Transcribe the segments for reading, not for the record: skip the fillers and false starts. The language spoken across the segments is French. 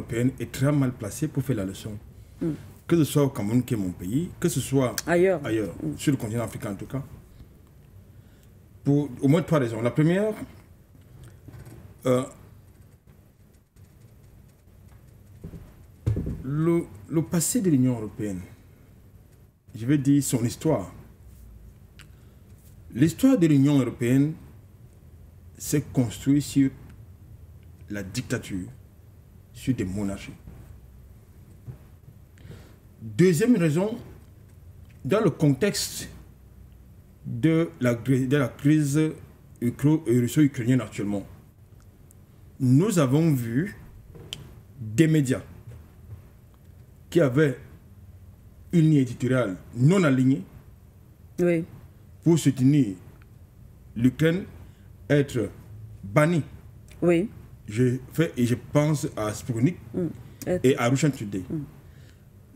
européenne est très mal placée pour faire la leçon. Que ce soit au Cameroun, qui est mon pays, que ce soit ailleurs, sur le continent africain en tout cas. Pour au moins 3 raisons. La première, le passé de l'Union européenne, je vais dire son histoire. L'histoire de l'Union européenne s'est construite sur la dictature, sur des monarchies. Deuxième raison, dans le contexte de la crise russo-ukrainienne actuellement, nous avons vu des médias qui avaient une ligne éditoriale non alignée pour soutenir l'Ukraine être bannis. Oui. Je pense à Sputnik et à Russia Today.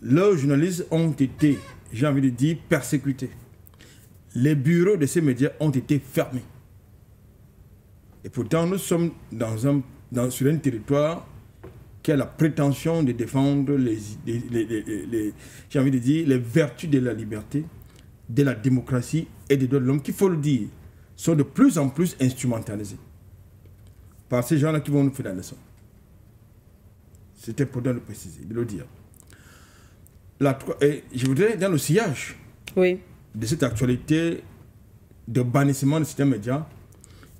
Leurs journalistes ont été, j'ai envie de dire, persécutés. Les bureaux de ces médias ont été fermés. Et pourtant, nous sommes sur un territoire qui a la prétention de défendre j'ai envie de dire, les vertus de la liberté, de la démocratie et des droits de l'homme, qu'il faut le dire, sont de plus en plus instrumentalisés par ces gens-là qui vont nous faire la leçon. C'est important de le préciser, de le dire. Et je voudrais, dans le sillage de cette actualité de bannissement de certains médias,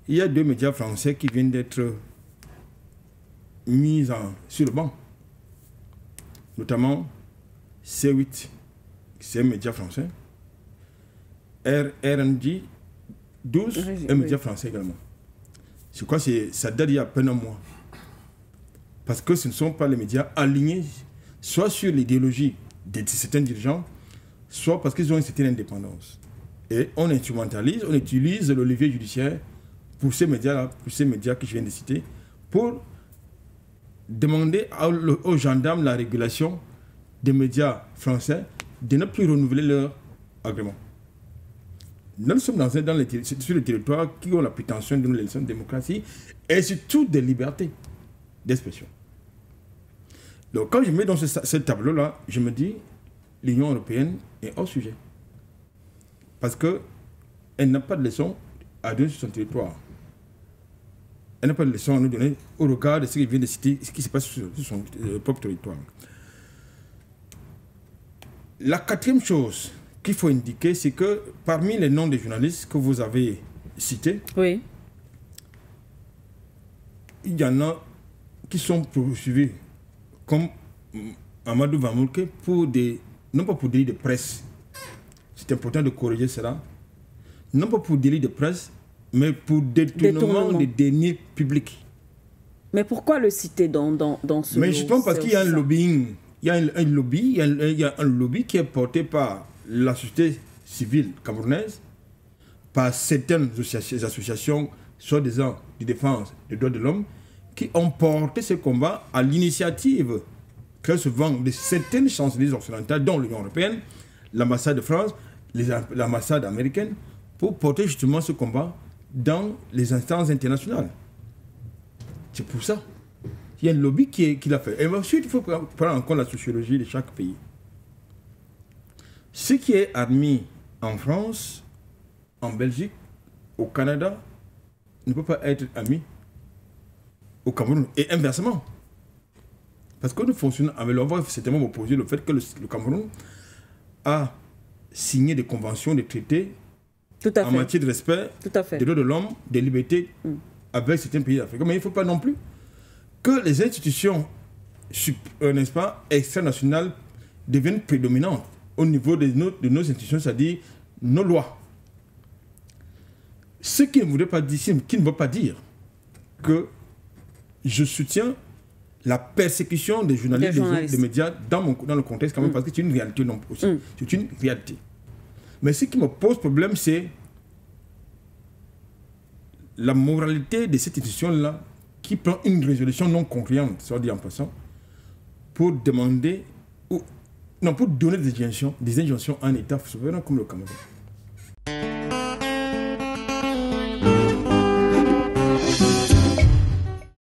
il y a 2 médias français qui viennent d'être mis sur le banc. Notamment C8, c'est un média français. RNJ 12, un média français également. Je crois que ça date d'il y a à peine un mois. Parce que ce ne sont pas les médias alignés soit sur l'idéologie de certains dirigeants, soit parce qu'ils ont une certaine indépendance. Et on instrumentalise, on utilise le levier judiciaire pour ces médias-là, pour ces médias que je viens de citer, pour demander aux gendarmes la régulation des médias français de ne plus renouveler leur agrément. Nous sommes sur le territoire qui ont la prétention de nous laisser une démocratie et surtout des libertés d'expression. Donc quand je mets dans ce tableau-là, je me dis l'Union européenne est hors sujet. Parce qu'elle n'a pas de leçon à donner sur son territoire. Elle n'a pas de leçon à nous donner au regard de ce qu'il vient de citer, ce qui se passe sur son propre territoire. La 4e chose qu'il faut indiquer, c'est que parmi les noms des journalistes que vous avez cités, il y en a qui sont poursuivis comme Amadou Vamoulke pour non pas pour délit de presse, c'est important de corriger cela, non pas pour délit de presse, mais pour détournement des deniers publics. Mais pourquoi le citer dans ce... Mais justement parce qu'il y a un lobbying, il y a un lobby qui est porté par la société civile camerounaise, par certaines associations, soi-disant de défense des droits de l'homme, qui ont porté ce combat à l'initiative très souvent de certaines chancelleries occidentales, dont l'Union européenne, l'ambassade de France, l'ambassade américaine, pour porter justement ce combat dans les instances internationales. C'est pour ça. Il y a un lobby qui l'a fait. Et ensuite, il faut prendre en compte la sociologie de chaque pays. Ce qui est admis en France, en Belgique, au Canada, ne peut pas être admis au Cameroun. Et inversement. Parce que nous fonctionnons avec on va certainement opposer le fait que le Cameroun a signé des conventions, des traités en matière de respect des droits de l'homme, des libertés avec certains pays d'Afrique. Mais il ne faut pas non plus que les institutions, n'est-ce pas, extranationales deviennent prédominantes au niveau de nos institutions, c'est-à-dire nos lois. Ce qui ne voudrait pas dire, qui ne veut pas dire que je soutiens la persécution des journalistes, des médias dans le contexte quand même, parce que c'est une réalité non aussi. C'est une réalité. Mais ce qui me pose problème, c'est la moralité de cette institution-là qui prend une résolution non concluante, soit dit en passant, pour donner des injonctions à un État souverain comme le Cameroun.